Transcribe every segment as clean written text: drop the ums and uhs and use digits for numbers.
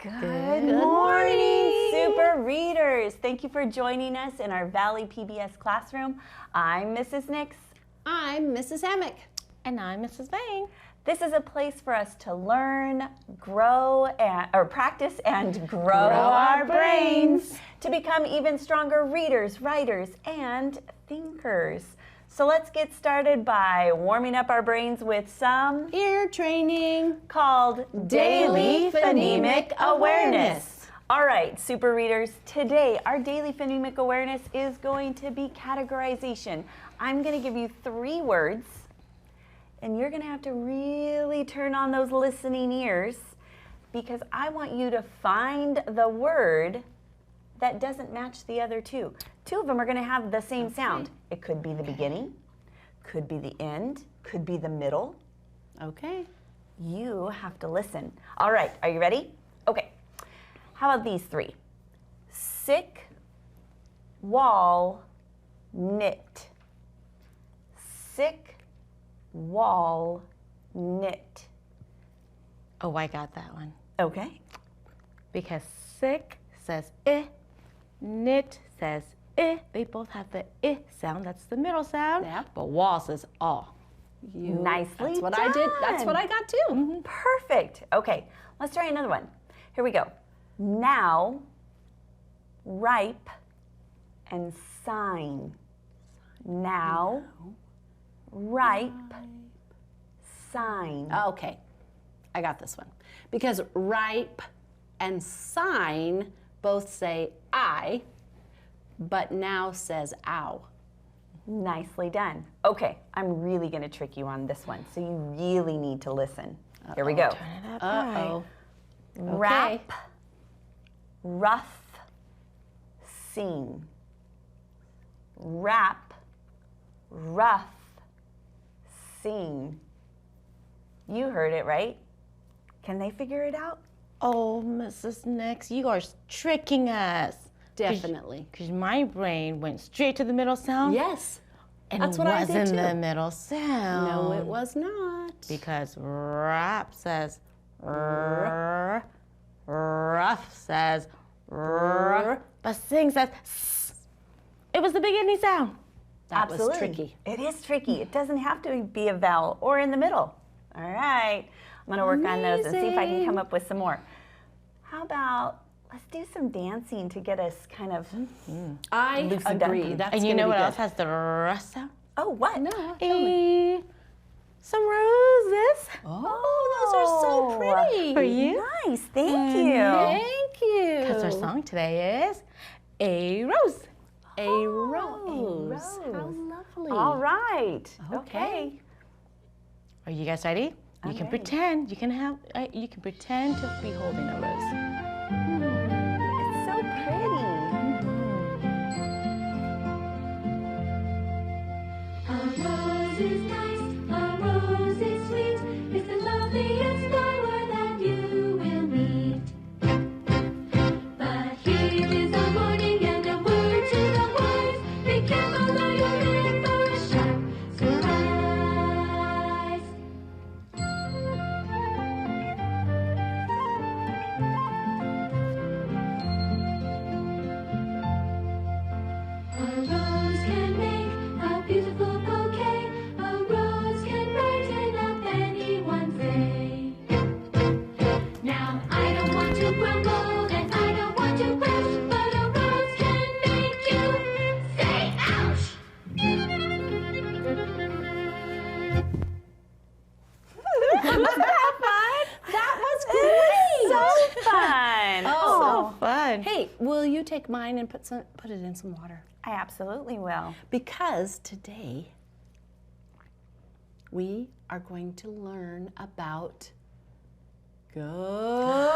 Good morning, Super Readers. Thank you for joining us in our Valley PBS classroom. I'm Mrs. Nix. I'm Mrs. Hammock. And I'm Mrs. Vang. This is a place for us to learn, grow, practice and grow our brains to become even stronger readers, writers, and thinkers. So let's get started by warming up our brains with some ear training called Daily Phonemic Awareness. All right, Super Readers, today our Daily Phonemic Awareness is going to be categorization. I'm going to give you 3 words, and you're going to have to really turn on those listening ears because I want you to find the word that doesn't match the other 2. 2 of them are going to have the same sound. It could be the beginning, could be the end, could be the middle. Okay. You have to listen. All right, are you ready? Okay. How about these 3? Sick, wall, knit. Sick, wall, knit. Oh, I got that one. Okay. Because sick says knit says They both have the sound. That's the middle sound. Yeah. But wall says Nicely That's what done. I did. That's what I got too. Perfect. Okay, let's try another one. Here we go. Now, ripe, and sign. Now, ripe, sign. Okay, I got this one. Because ripe and sign both say I, but now says ow. Nicely done. Okay, I'm really going to trick you on this one, so you really need to listen. Here we go. Turn it up. Uh-oh. Wrap, rough, sing. Wrap, rough, sing. You heard it, right? Can they figure it out? Oh, Mrs. Nix, you are tricking us. Definitely. Because my brain went straight to the middle sound. Yes. And That's it what I did wasn't too. the middle sound. No, it was not. Because rap says r, rough says r, but sing says s. It was the beginning sound. That was Absolutely. tricky. It is tricky. It doesn't have to be a vowel or in the middle. All right. I'm going to work on those and see if I can come up with some more. How about let's do some dancing to get us kind of I loosened up. agree. That's And you gonna know be what good. else has the r sound? Oh, what? No, tell me. Some roses Oh, those are so pretty. for you. Nice. Thank you. Thank you. Because our song today is A Rose. A rose. rose. How lovely. All right. Okay. Are you guys ready? I'm You can ready. pretend. You can pretend to be holding a rose. It's so pretty. A rose is nice, a rose is sweet. It's the loveliest flower that you will meet. But here is a warning and a word to the wise. Be careful or you're in for a sharp surprise. A rose can make a beautiful bouquet. A rose can brighten up anyone's day. Now I don't want to grumble and I don't want to crush, but a rose can make you say ouch. That was great. So fun. Oh. So fun. Hey, will you take mine and put it in some water? I absolutely will. Because today we are going to learn about ghost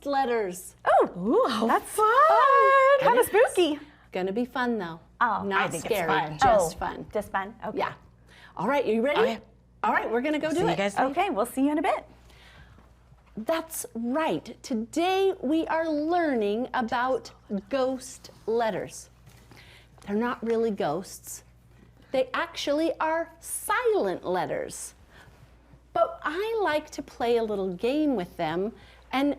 letters. Ooh, That's fun. Kind of spooky. Gonna be fun though. Oh, not I think it's scary, fun. just fun. Just fun. Okay. Yeah. All right, you ready? Okay. All right, we're gonna go do See it. you guys later. Okay, we'll see you in a bit. That's right. Today we are learning about ghost letters. They're not really ghosts. They actually are silent letters. But I like to play a little game with them and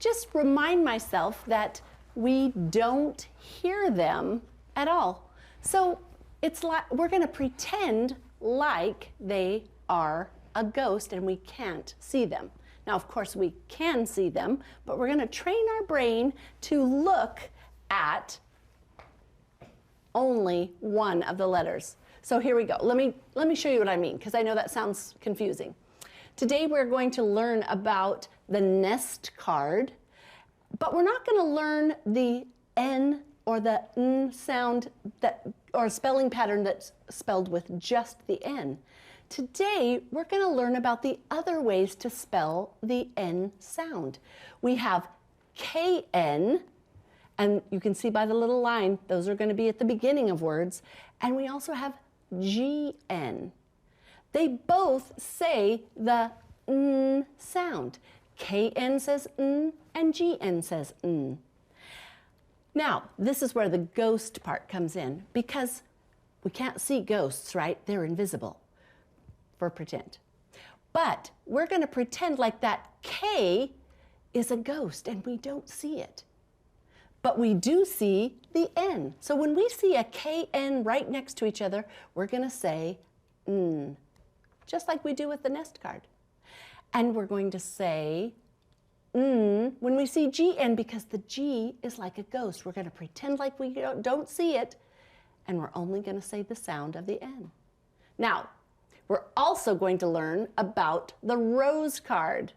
just remind myself that we don't hear them at all. So it's like we're going to pretend like they are a ghost and we can't see them. Now, of course, we can see them, but we're going to train our brain to look at only one of the letters. So here we go. Let me show you what I mean, because I know that sounds confusing. Today we're going to learn about the nest card, but we're not going to learn the N or the N sound or spelling pattern that's spelled with just the N. Today we're going to learn about the other ways to spell the N sound. We have KN, and you can see by the little line, those are going to be at the beginning of words. And we also have GN. They both say the N sound. KN says N and GN says N. Now, this is where the ghost part comes in, because we can't see ghosts, right? They're invisible for pretend. But we're going to pretend like that K is a ghost and we don't see it. But we do see the N. So when we see a KN right next to each other, we're going to say N, just like we do with the nest card. And we're going to say N when we see GN, because the G is like a ghost. We're going to pretend like we don't see it, and we're only going to say the sound of the N. Now, we're also going to learn about the rose card,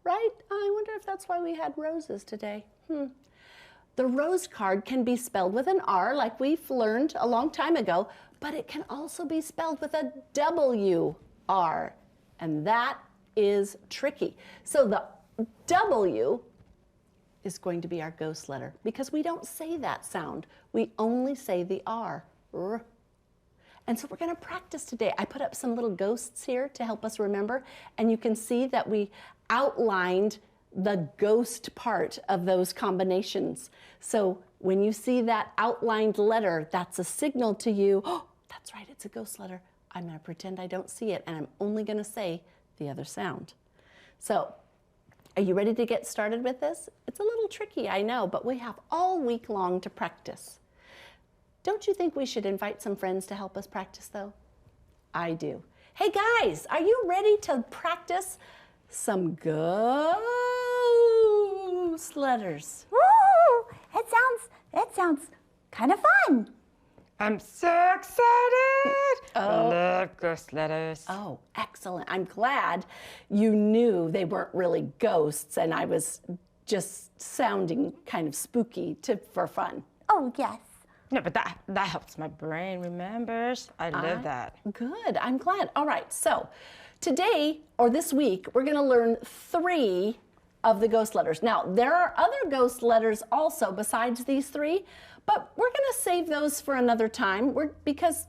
right? I wonder if that's why we had roses today. The rose card can be spelled with an R, like we've learned a long time ago, but it can also be spelled with a W-R, and that is tricky. So the W is going to be our ghost letter, because we don't say that sound. We only say the R. R. And so we're going to practice today. I put up some little ghosts here to help us remember, and you can see that we outlined the ghost part of those combinations. So when you see that outlined letter, that's a signal to you, oh, that's right, it's a ghost letter. I'm going to pretend I don't see it, and I'm only going to say the other sound. So are you ready to get started with this? It's a little tricky, I know, but we have all week long to practice. Don't you think we should invite some friends to help us practice, though? I do. Hey guys, are you ready to practice some ghost letters? Woo! It sounds kind of fun. I'm so excited. I love ghost letters. Oh, excellent. I'm glad you knew they weren't really ghosts and I was just sounding kind of spooky for fun. Oh, yes. No, but that helps my brain remembers. I love that. Good. I'm glad. All right. So today, or this week, we're going to learn 3 of the ghost letters. Now, there are other ghost letters also besides these 3, but we're going to save those for another time because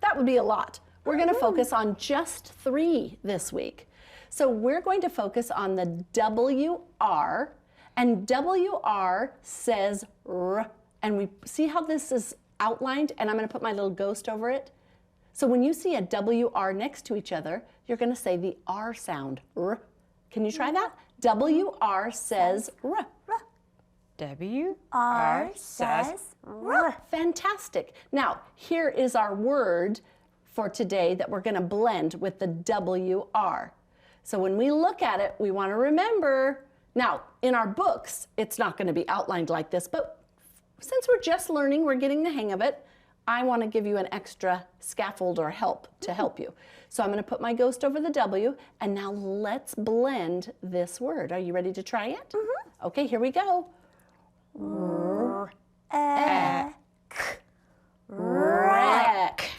that would be a lot. We're going to focus on just 3 this week. So we're going to focus on the WR, and WR says R. And we see how this is outlined, and I'm going to put my little ghost over it. So when you see a WR next to each other, you're going to say the R sound. R. Can you try that? WR says R. W-R says R. Fantastic. Now, here is our word for today that we're going to blend with the WR. So when we look at it, we want to remember. Now, in our books, it's not going to be outlined like this, but since we're just learning, we're getting the hang of it, I want to give you an extra scaffold or help to help you. So I'm going to put my ghost over the W, and now let's blend this word. Are you ready to try it? Mm-hmm. Okay, here we go. Wreck. Wreck.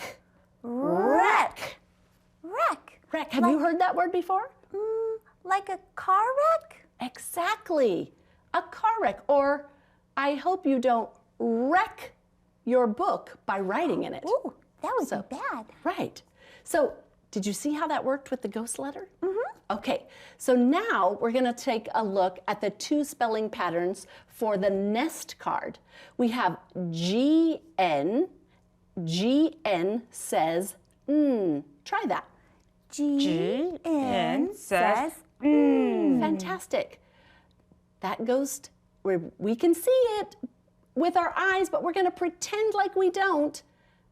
Wreck. Have you heard that word before? Like a car wreck? Exactly. A car wreck, or I hope you don't wreck your book by writing in it. Ooh, that would be bad. Right. So did you see how that worked with the ghost letter? Mm-hmm. Okay, so now we're going to take a look at the 2 spelling patterns for the nest card. We have GN. GN says Try that. GN says Mm. Fantastic. That ghost, we can see it with our eyes, but we're going to pretend like we don't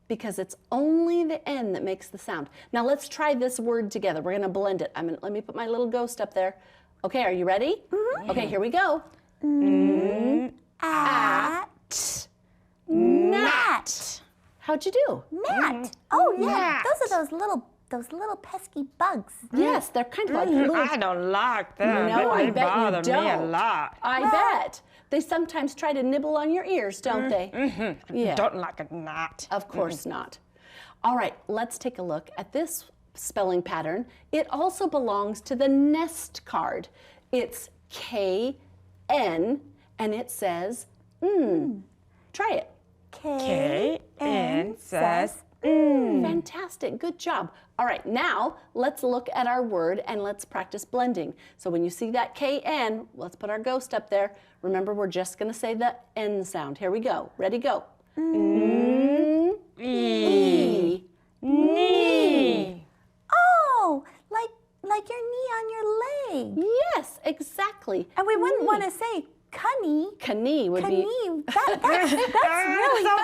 because it's only the N that makes the sound. Now let's try this word together. We're going to blend it. Let me put my little ghost up there. Okay, are you ready? Okay, here we go. At. Gnat. How'd you do? Gnat. Oh yeah, those are those little pesky bugs. Yes, they're kind of like little. I don't like them. No, I bet you bother don't. me a lot. I bet. They sometimes try to nibble on your ears, don't they? Yeah. Don't like a gnat. Of course not. All right, let's take a look at this spelling pattern. It also belongs to the nest card. It's K-N, and it says, Try it. K-N says, Fantastic, good job. All right, now let's look at our word and let's practice blending. So when you see that K-N, let's put our ghost up there. Remember, we're just gonna say the N sound. Here we go, ready, go. E. knee. Oh, like your knee on your leg. Yes, exactly. And we wouldn't want to say cunny. Knee would be. Knee. That's really so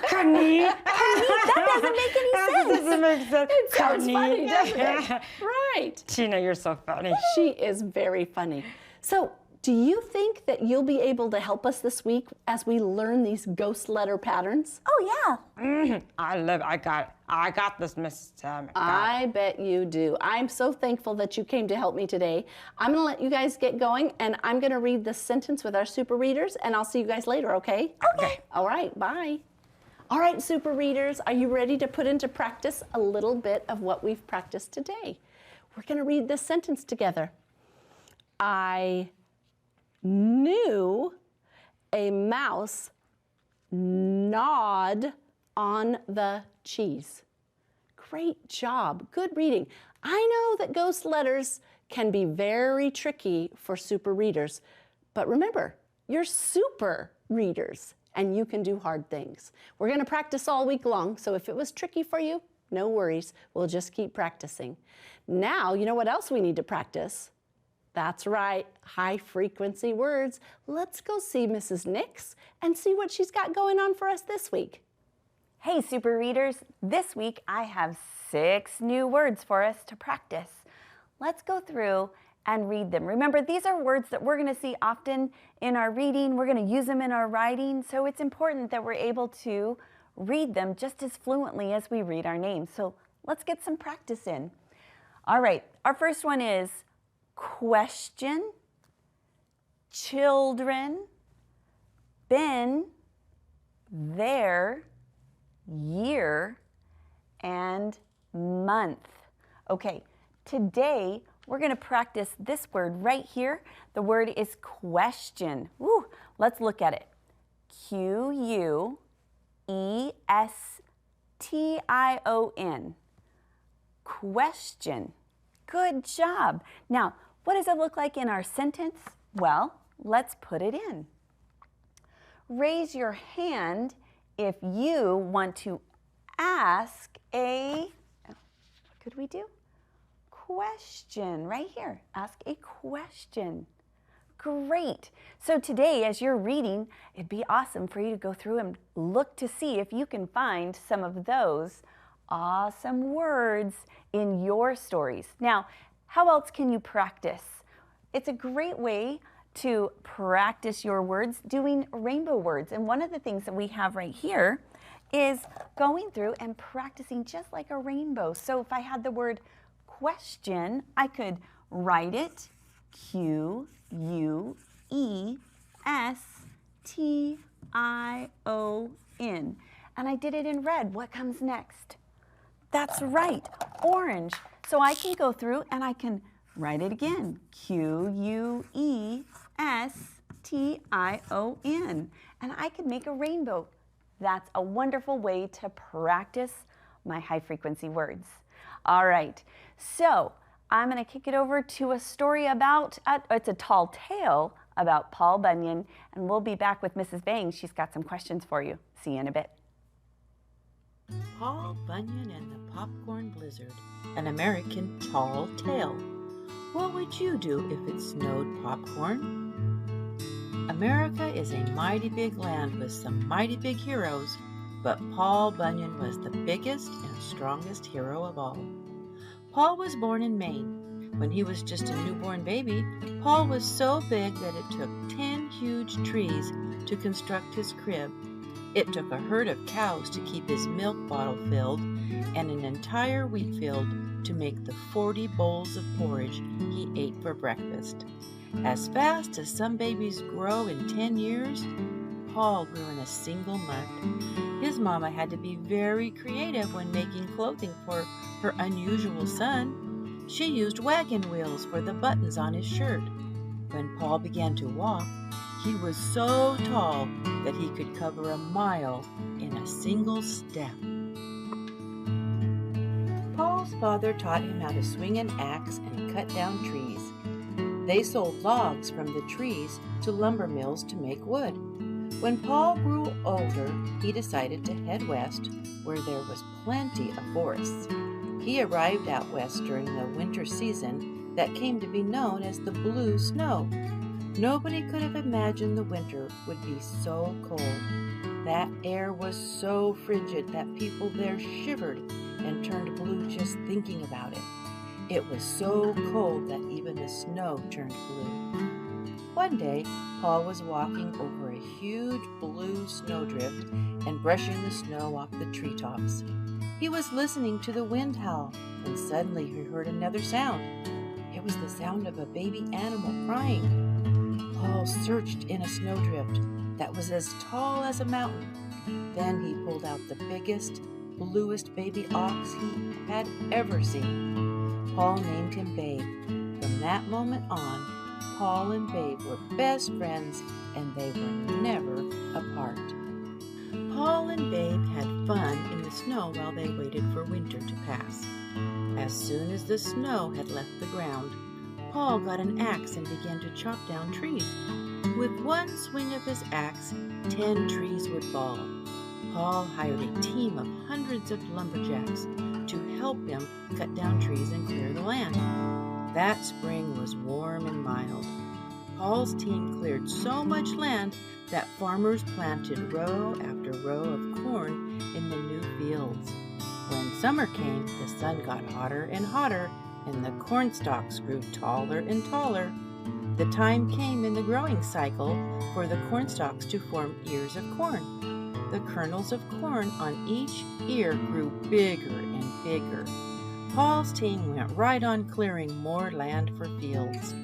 funny. Knee. that doesn't make any sense. Doesn't make sense. It sounds Knee. funny, doesn't it? Right. Tina, you're so funny. She is very funny. So, do you think that you'll be able to help us this week as we learn these ghost letter patterns? Oh yeah. I love it. I got this, Mrs. Tammy. I bet you do. I'm so thankful that you came to help me today. I'm going to let you guys get going, and I'm going to read this sentence with our super readers, and I'll see you guys later, okay? Okay. All right, bye. All right, super readers, are you ready to put into practice a little bit of what we've practiced today? We're going to read this sentence together. I knew a mouse gnawed on the cheese. Great job. Good reading. I know that ghost letters can be very tricky for super readers, but remember, you're super readers and you can do hard things. We're going to practice all week long, so if it was tricky for you, no worries. We'll just keep practicing. Now, you know what else we need to practice? That's right, high frequency words. Let's go see Mrs. Nix and see what she's got going on for us this week. Hey, super readers. This week I have 6 new words for us to practice. Let's go through and read them. Remember, these are words that we're going to see often in our reading. We're going to use them in our writing, so it's important that we're able to read them just as fluently as we read our names. So let's get some practice in. All right, our first one is question, children, been, there, year, and month. Okay, today we're going to practice this word right here. The word is question. Woo, let's look at it. Q-U-E-S-T-I-O-N. Question. Good job. Now, what does it look like in our sentence? Well, let's put it in. Raise your hand if you want to ask a, what could we do? Question, right here. Ask a question. Great. So today, as you're reading, it'd be awesome for you to go through and look to see if you can find some of those awesome words in your stories. Now, how else can you practice? It's a great way to practice your words doing rainbow words. And one of the things that we have right here is going through and practicing just like a rainbow. So if I had the word question, I could write it Q-U-E-S-T-I-O-N. And I did it in red. What comes next? That's right, orange. So I can go through and I can write it again. Q-U-E-S-T-I-O-N. And I can make a rainbow. That's a wonderful way to practice my high frequency words. All right, so I'm going to kick it over to a story about, it's a tall tale about Paul Bunyan, and we'll be back with Mrs. Bang. She's got some questions for you. See you in a bit. Paul Bunyan and the Popcorn Blizzard, an American tall tale. What would you do if it snowed popcorn? America is a mighty big land with some mighty big heroes, but Paul Bunyan was the biggest and strongest hero of all. Paul was born in Maine. When he was just a newborn baby, Paul was so big that it took 10 huge trees to construct his crib. It took a herd of cows to keep his milk bottle filled and an entire wheat field to make the 40 bowls of porridge he ate for breakfast. As fast as some babies grow in 10 years, Paul grew in a single month. His mama had to be very creative when making clothing for her unusual son. She used wagon wheels for the buttons on his shirt. When Paul began to walk, he was so tall that he could cover a mile in a single step. Paul's father taught him how to swing an axe and cut down trees. They sold logs from the trees to lumber mills to make wood. When Paul grew older, he decided to head west, where there was plenty of forests. He arrived out west during the winter season that came to be known as the Blue Snow. Nobody could have imagined the winter would be so cold. That air was so frigid that people there shivered and turned blue just thinking about it. It was so cold that even the snow turned blue. One day, Paul was walking over a huge blue snowdrift and brushing the snow off the treetops. He was listening to the wind howl, and suddenly he heard another sound. It was the sound of a baby animal crying. Paul searched in a snowdrift that was as tall as a mountain. Then he pulled out the biggest, bluest baby ox he had ever seen. Paul named him Babe. From that moment on, Paul and Babe were best friends, and they were never apart. Paul and Babe had fun in the snow while they waited for winter to pass. As soon as the snow had left the ground, Paul got an axe and began to chop down trees. With one swing of his axe, 10 trees would fall. Paul hired a team of hundreds of lumberjacks to help him cut down trees and clear the land. That spring was warm and mild. Paul's team cleared so much land that farmers planted row after row of corn in the new fields. When summer came, the sun got hotter and hotter, and the corn stalks grew taller and taller. The time came in the growing cycle for the corn stalks to form ears of corn. The kernels of corn on each ear grew bigger and bigger. Paul's team went right on clearing more land for fields.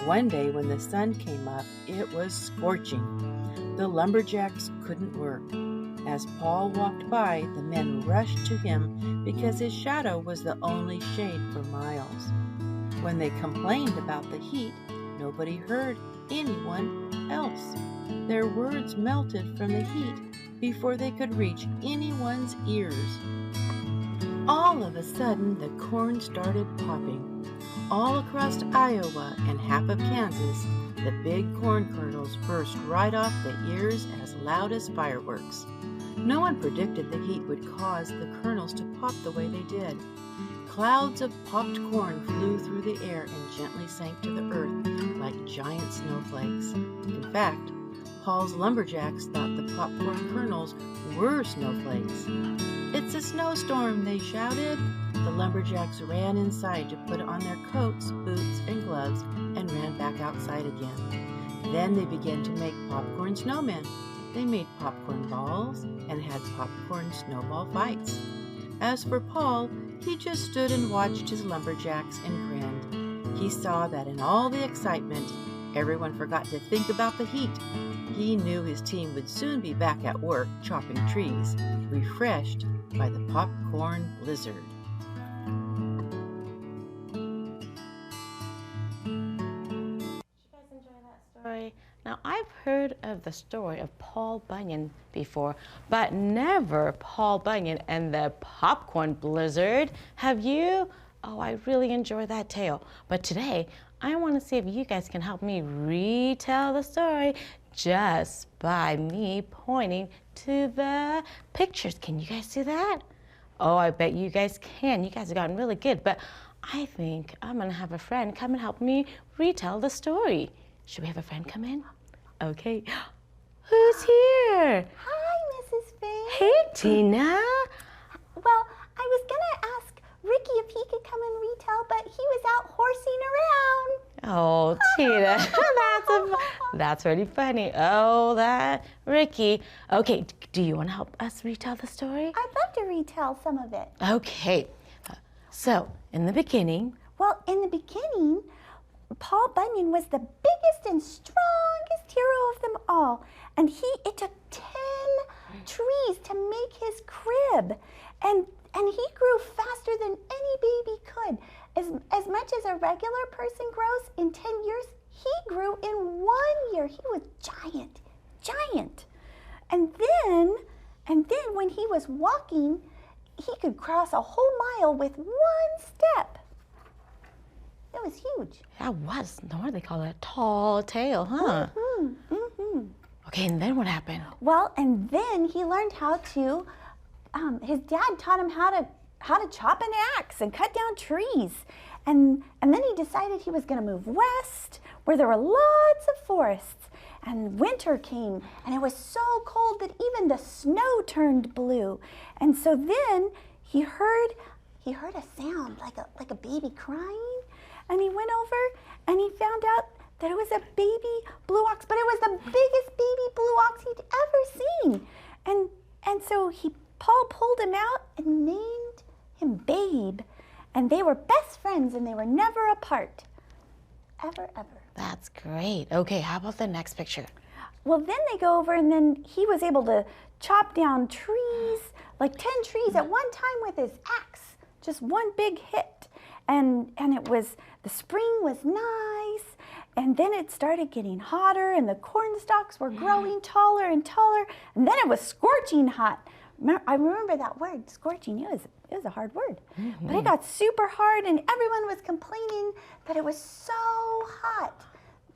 One day when the sun came up, it was scorching. The lumberjacks couldn't work. As Paul walked by, the men rushed to him because his shadow was the only shade for miles. When they complained about the heat, nobody heard anyone else. Their words melted from the heat before they could reach anyone's ears. All of a sudden, the corn started popping. All across Iowa and half of Kansas, the big corn kernels burst right off the ears as loud as fireworks. No one predicted the heat would cause the kernels to pop the way they did. Clouds of popped corn flew through the air and gently sank to the earth like giant snowflakes. In fact, Paul's lumberjacks thought the popcorn kernels were snowflakes. "It's a snowstorm," they shouted. The lumberjacks ran inside to put on their coats, boots, and gloves and ran back outside again. Then they began to make popcorn snowmen. They made popcorn balls and had popcorn snowball fights. As for Paul, he just stood and watched his lumberjacks and grinned. He saw that in all the excitement, everyone forgot to think about the heat. He knew his team would soon be back at work chopping trees, refreshed by the popcorn blizzard. Story. Now, I've heard of the story of Paul Bunyan before, but never Paul Bunyan and the popcorn blizzard. Have you? Oh, I really enjoy that tale. But today, I want to see if you guys can help me retell the story just by me pointing to the pictures. Can you guys see that? Oh, I bet you guys can. You guys have gotten really good, but I think I'm going to have a friend come and help me retell the story. Should we have a friend come in? Okay. Who's here? Hi, Mrs. Fay. Hey, Tina. Well, I was gonna ask Ricky if he could come and retell, but he was out horsing around. Oh, Tina, that's really funny. Oh, that Ricky. Okay, do you want to help us retell the story? I'd love to retell some of it. Okay. So, in the beginning, Well, in the beginning, Paul Bunyan was the biggest and strongest hero of them all. And it took 10 trees to make his crib. And he grew faster than any baby could. As much as a regular person grows in 10 years, he grew in 1 year. He was giant. And then when he was walking, he could cross a whole mile with 1 step. It was huge. that was, no wonder they call it a tall tale, huh? Okay, and then what happened? Well, and then he learned how to, his dad taught him how to chop an axe and cut down trees. And then he decided he was going to move west, where there were lots of forests. And winter came, and it was so cold that even the snow turned blue. And so then he heard a sound like a baby crying. And he went over and he found out that it was a baby blue ox, but it was the biggest baby blue ox he'd ever seen. And so Paul pulled him out and named him Babe. And they were best friends and they were never apart. Ever. That's great. Okay, how about the next picture? Well, then they go over and then he was able to chop down trees, like 10 trees at one time with his axe. Just one big hit. And the spring was nice. And then it started getting hotter and the corn stalks were growing taller and taller. And then it was scorching hot. I remember that word, scorching. It was a hard word. But it got super hard and everyone was complaining that it was so hot.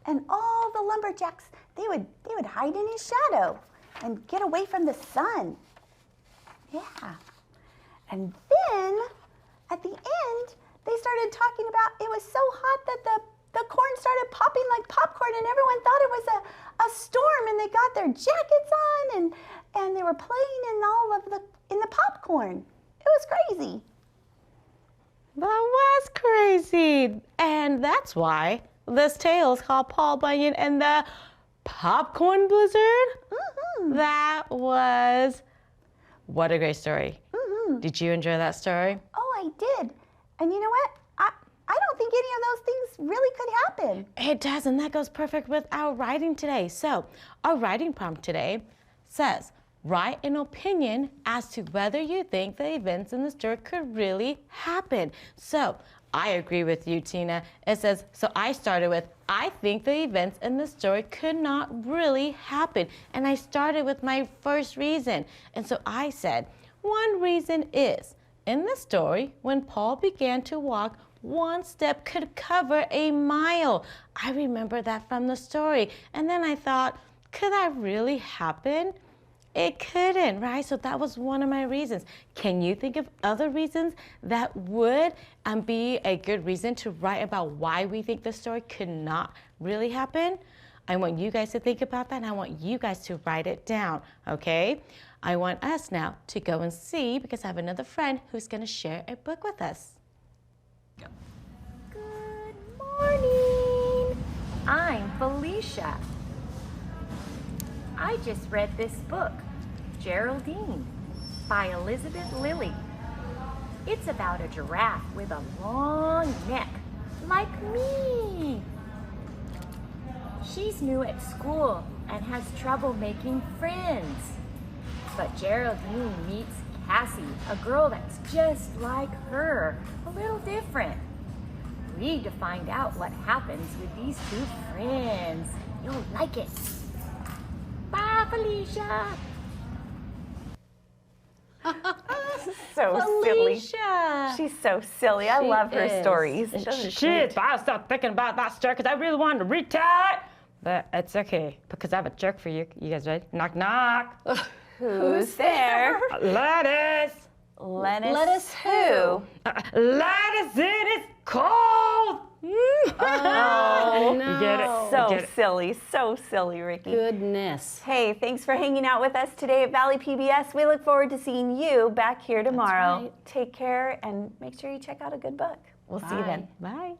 And all the lumberjacks, they would hide in his shadow and get away from the sun. Yeah. And then at the end, they started talking about it was so hot that the corn started popping like popcorn and everyone thought it was a storm and they got their jackets on and they were playing in the popcorn. It was crazy. That was crazy. And that's why this tale is called Paul Bunyan and the Popcorn Blizzard. That was, what a great story. Did you enjoy that story? Oh, I did. And you know what? I don't think any of those things really could happen. It does, and that goes perfect with our writing today. So, our writing prompt today says, write an opinion as to whether you think the events in the story could really happen. So, I agree with you, Tina. It says, so I started with, I think the events in the story could not really happen. And I started with my first reason. And so I said, one reason is, in the story, when Paul began to walk, 1 step could cover a mile. I remember that from the story. And then I thought, could that really happen? It couldn't, right? So that was one of my reasons. Can you think of other reasons that would be a good reason to write about why we think the story could not really happen? I want you guys to think about that, and I want you guys to write it down, okay? I want us now to go and see, because I have another friend who's going to share a book with us. Good morning. I'm Felicia. I just read this book, Geraldine, by Elizabeth Lilly. It's about a giraffe with a long neck, like me. She's new at school and has trouble making friends. But Geraldine meets Cassie, a girl that's just like her, a little different. Read to find out what happens with these two friends. You'll like it. Bye, Felicia. So silly. Felicia. She's so silly. I love her is. stories. Doesn't she? Shit, I stopped thinking about that story because I really wanted to retell it. But it's okay because I have a joke for you. You guys ready? Knock, knock. Who's there? Lettuce. Lettuce who? Lettuce, it is cold. Oh, no. Get it? So silly, Ricky. Goodness. Hey, thanks for hanging out with us today at Valley PBS. We look forward to seeing you back here tomorrow. right. Take care and make sure you check out a good book. We'll see you then. Bye.